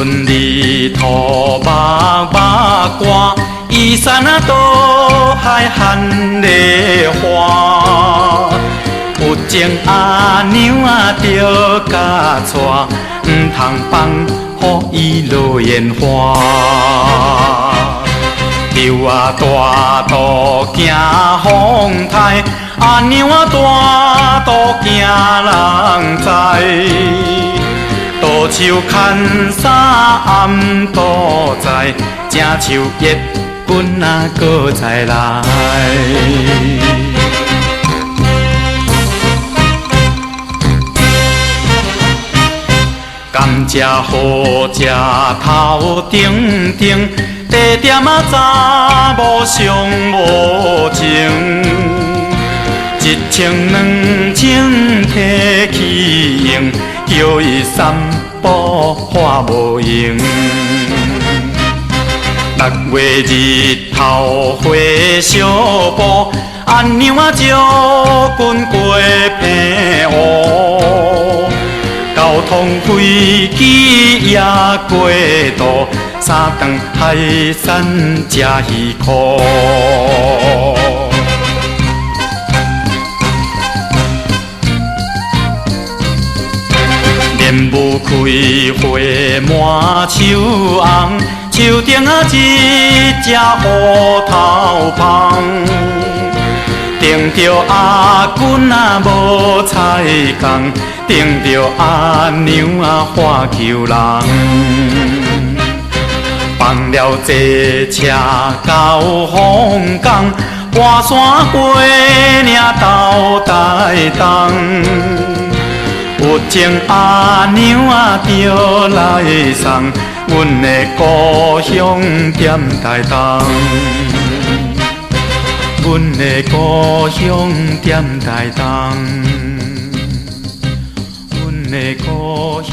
春日土目目歌，依山啊倒海含梨花。有情阿娘啊着甲娶，唔通放予伊落烟花。牛啊大肚惊风台，阿娘啊大肚惊人知。倒手牵衫暗倒在，正像月君啊搁再来。甘蔗好食头顶顶，地点啊查某上无情。一千两千提起用，叫伊三宝花无用。6月日头花小布，阿娘啊招君过平湖。交通飞机也过渡，三顿海产吃鱼块。莲雾开花满树红，树顶啊一只乌头芳。顶着阿君啊无彩工，顶着阿娘啊花裘人。放了坐车到凤冈，跋山过岭到台东。有情阿娘啊着来送，阮的故乡踮台东。阮的故乡踮台东，阮的故乡。